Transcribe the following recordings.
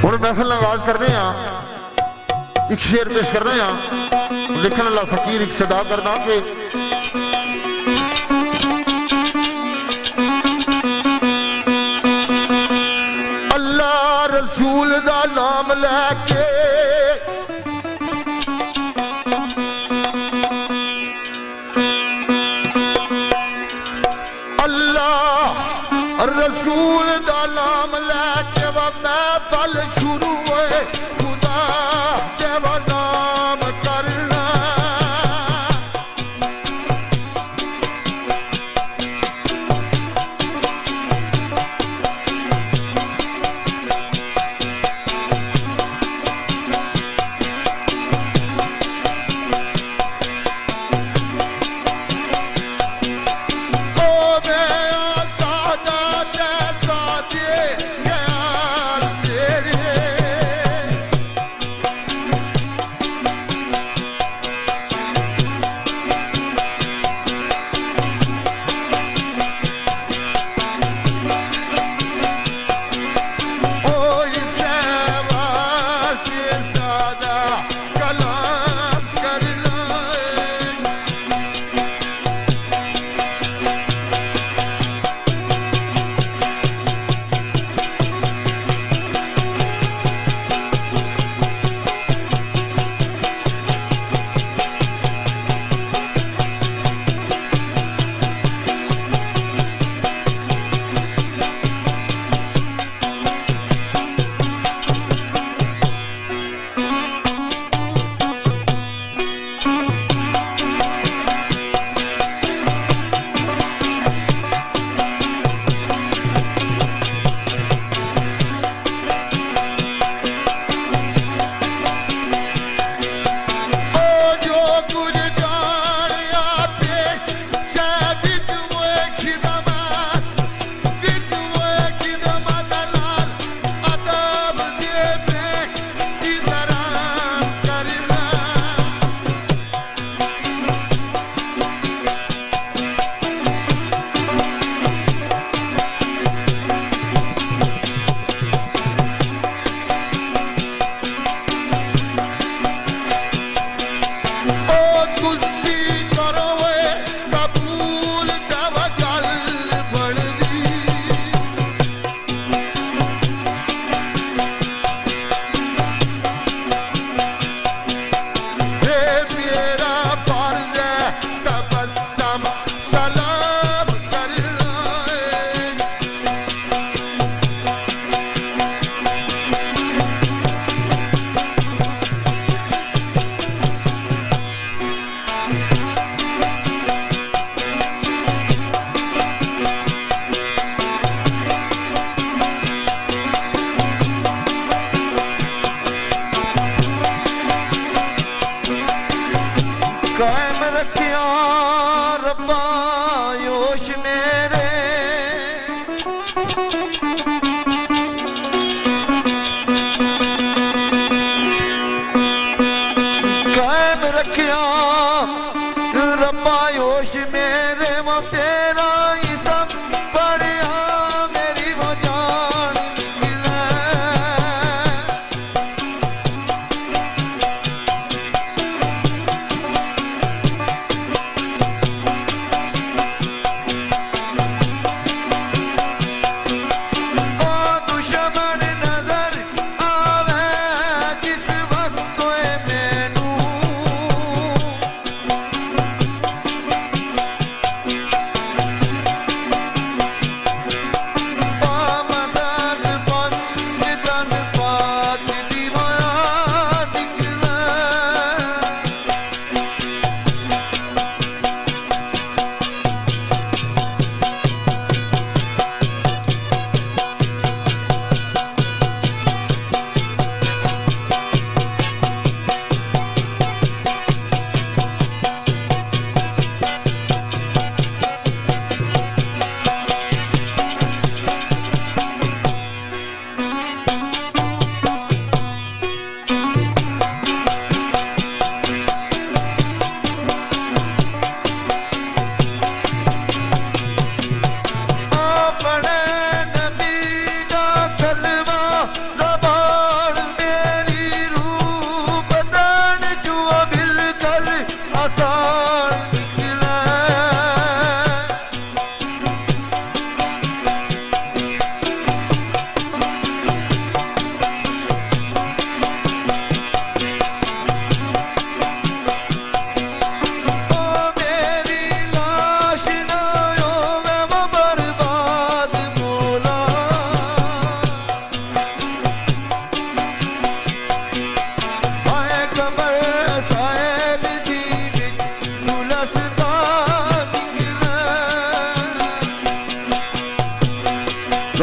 ਹੁਣ महफिल आगाज करने एक शेर पेश करने लिखने वाला फकीर एक सदा करना कि अल्लाह रसूल दा नाम लैके रसूल दा नाम लैके वा महफिल शुरू होए खुदा तेरा नाम करना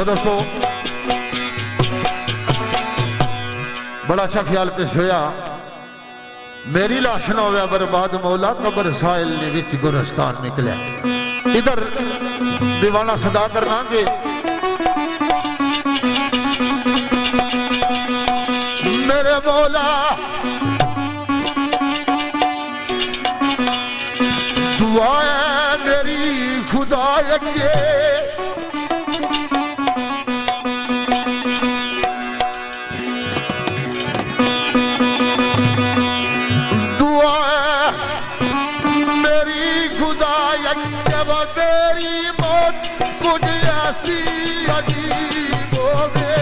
दोस्तों बड़ा अच्छा ख्याल पेश होया। मेरी लाश न होया बर्बाद मौला कबर साहिल विच गुरस्तान निकले। इधर दीवाना सदा करना के मेरे मौला दुआ है मेरी खुदा के मेरी मौत कुछ ऐसी अजीब होवे।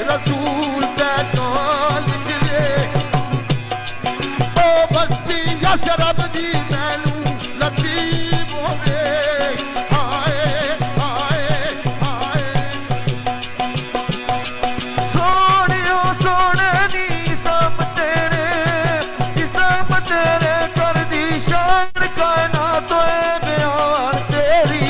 रसूल बस्ती शरब दी मैनू नसीब होवे। हाय हाय हाय सोनियो सोने दी सब तेरे कर दी शान कायनात बयान तेरी।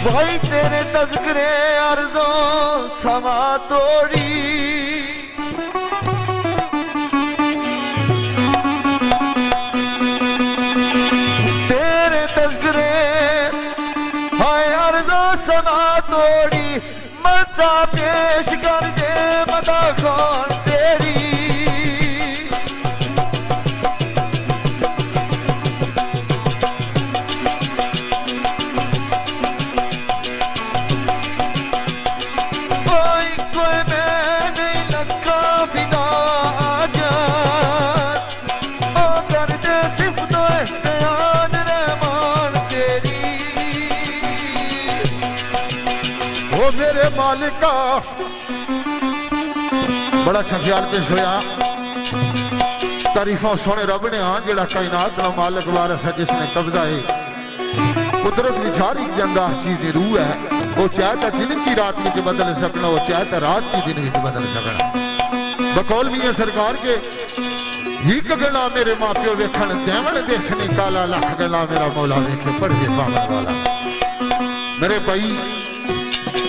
भाई तेरे तज़किरे अर्ज़ों समा तोड़ी। तेरे तज़किरे हाय अर्ज़ों समा तोड़ी। मदा पेश कर दे मदा खान तेरी। मेरे मालिका बड़ा अच्छा ख्याल पेश होया। तारीफा सोने रब ने हाँ जेड़ा कायनात का मालिक वारिस है जिसने कब्जा है। कुदरत की सारी जंदा चीज रूह है। वो चाहे तो दिन की रात में बदल सकना, वो चाहे तो रात की दिन में बदल सकना। बकौल मियां सरकार के ही गला मेरे माँ प्यो वेखण देवण देश निकाला लख गला मेरा मौला वेखे पढ़ के पावन वाला। मेरे भाई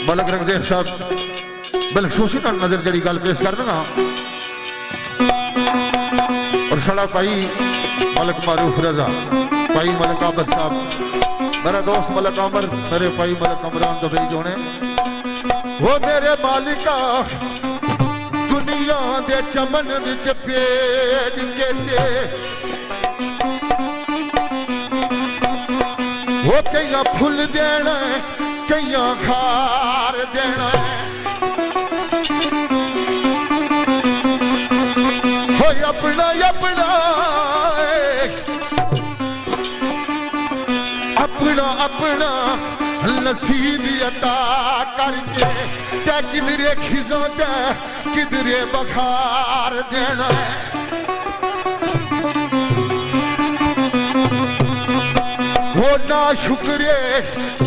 मलक रंगजेब साहब बलखसूसी का नजर जड़ी गल पेश कर देना और सड़ा भाई मलक मारूफ रजा भाई मलक आबद साहब मेरा दोस्त मलक अमर मेरे भाई मलक अमरान दुबई जोने वो मेरे मालिका दुनिया दे चमन विच पेज के ते वो कईया फुल देना कईया खार देना हो अपना अपना अपना अपना नसीब अता करके ते किधरे खिजों ते किधरे बखार देना वो ना शुक्रे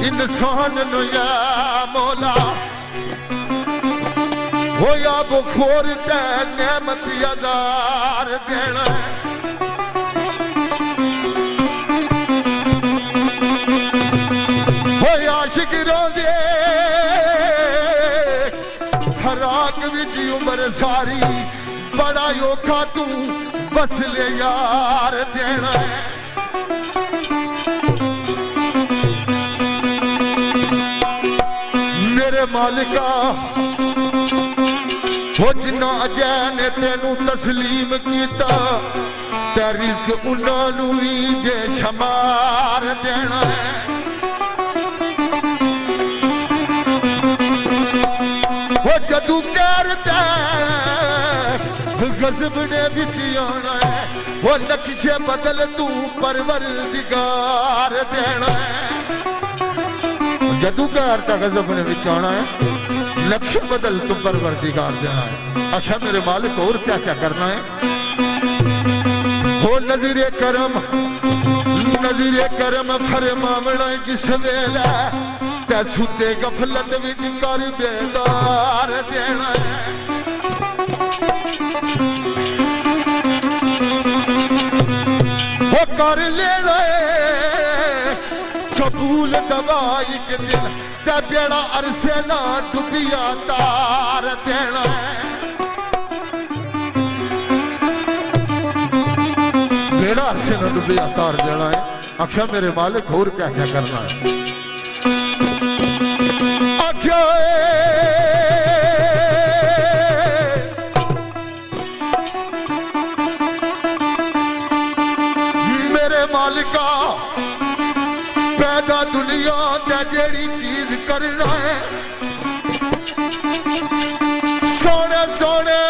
इंसान नु या मौला वो या बुखोर ते नेमत अदार देना वो आशिक रोजे फराक विच उम्र सारी बड़ा औखा तू वसले यार देना मेरे मालिका वो जिन्ना अजय ने तेनू तस्लीम किया ते रिज़्क़ उन्हां भी बेशुमार देना है वो जदू करता गज़ब ने बिच आना है वो नक्शे बदल तू परवरदिगार देना है जदू करता गज़ब ने बिच आना है लक्ष्य बदल तू परवरदिगार देना है। अच्छा मेरे मालिक और क्या क्या करना है हो नज़ीरे करम फरमावना जिस वेला ते सुते गफलत विच कर बेदार देना है वो कर लेना है कबूल दवाई के दिल ते बेड़ा अरसे ना डुबिया तार देना है बेड़ा अरसे ना डुबिया तार देना है। आख्या मेरे मालिक और क्या क्या करना है आख्या मेरे मालिका पैदा दुनिया ते जेड़ी चीज करना है सोने सोने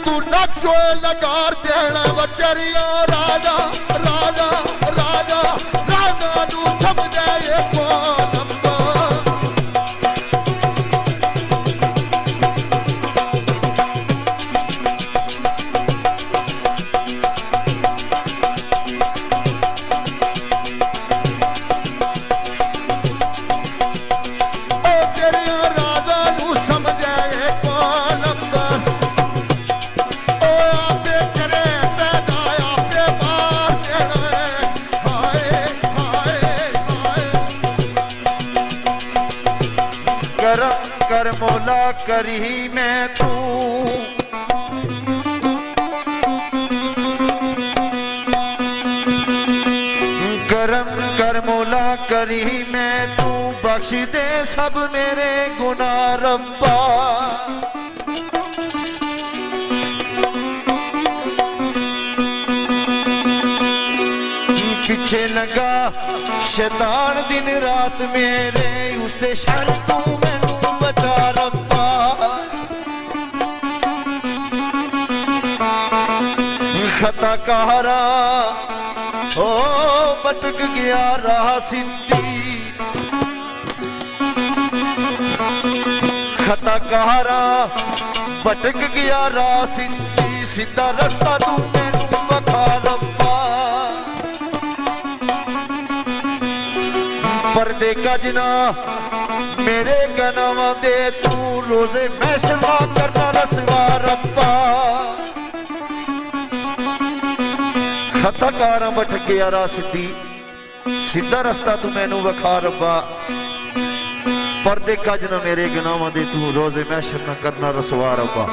तू नचो लगार देना बचरिया राजा राजा राजा राजा तू समझे ये कौन कर मौला करी मैं तू करम कर मौला करी मैं तू बख्श दे सब मेरे गुनाह रब्बा पीछे लगा शैतान दिन रात मेरे उसदे शर तू मैनू बचा रब्बा खता कहारा ओ भटक गया राह सिद्धी खता कहारा भटक गया राह सिद्धी सीधा रास्ता तू मैनू बता रब्बा पर्दे गजना मेरे गनावा दे तू रोजे महशमा करना रसवा रब्बा खताकारा बट गया रास्ती सीधा रास्ता तू मैनू वखा रब्बा पर्दे गजना मेरे गनावा दे तू रोजे महशमा करना रसवा रब्बा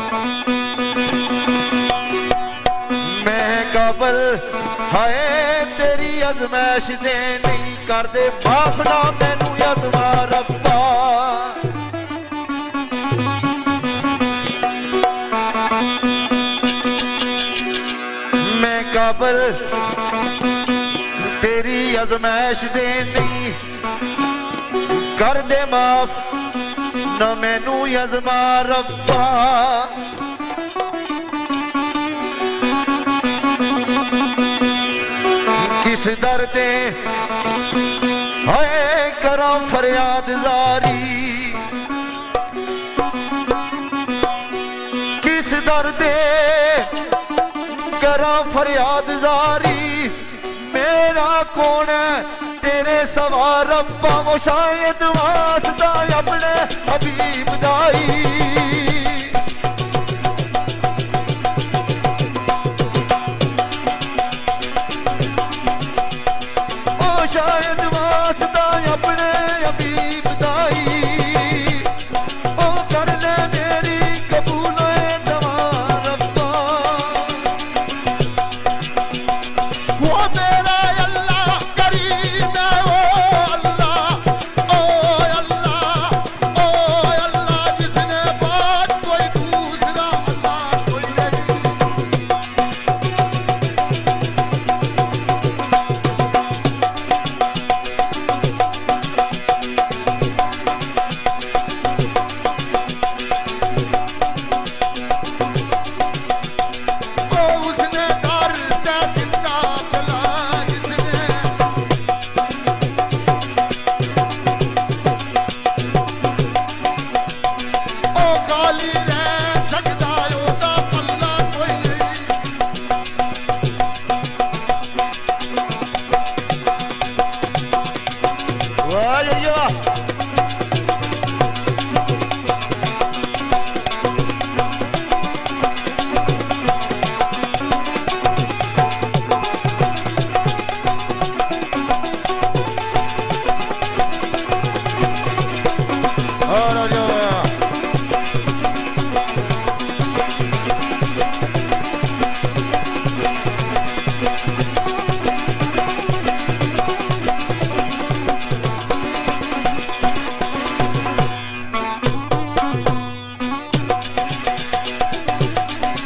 मैं काबल हाय तेरी अजमैश दे नहीं कर दे माफना मैनू अजमा रब्बा मैं काबल तेरी अजमैश दे नहीं कर दे माफ न मैनू अजमा रब्बा किस दर्दे हाय करा फरियाद जारी किस दर्दे करा फरियाद जारी मेरा कौन है तेरे सवा रब्बा वो शायद वास्ता अपने हबीब दाई शायद वास्ता अपने हबीब दाई ओ कर ले मेरी कबूल दवा रब्बा वो मेरा अल्लाह करीम है ओ अल्लाह जिसने बात कोई दूसरा अल्लाह कोई नहीं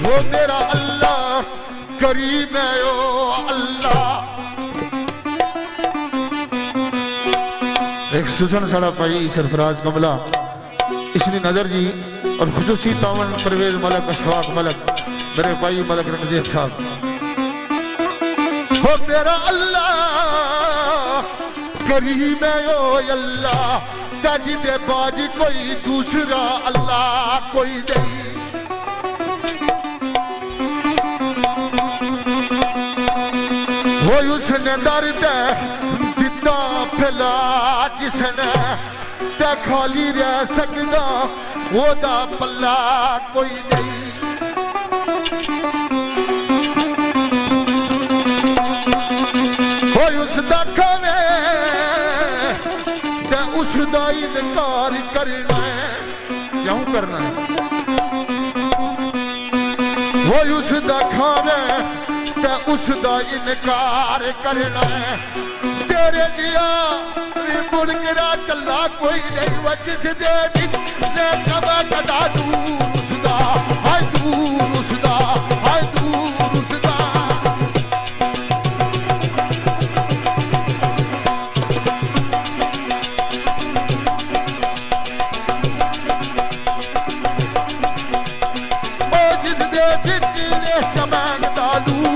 वो मेरा अल्लाह करीम है ओ अल्लाह एक सुसन सड़ा पाई सरफराज कमला इसने नजर जी और खुसूसी तावन परवेज मलक अशफाक मलक मेरे भाई मलक रंगजीत साहब वो मेरा अल्लाह करीम है ओ अल्लाह ताजी दे बाजी कोई दूसरा अल्लाह कोई नहीं वो उसने दर्द दिता फैला जिसने ते खाली रह सकता ओदा पल्ला कोई नहीं वो उसदा खावे ते उसदा इनकार करना है क्यों करना है वो उसदा खावे उसदा इनकार करना है तेरे दिया मुनकरा चला कोई नहीं वजिस दे ने कब कदा दूर उसदा हाय दूर उसदा हाय दूर उसदा ओ जिस दे विच ने समान दालू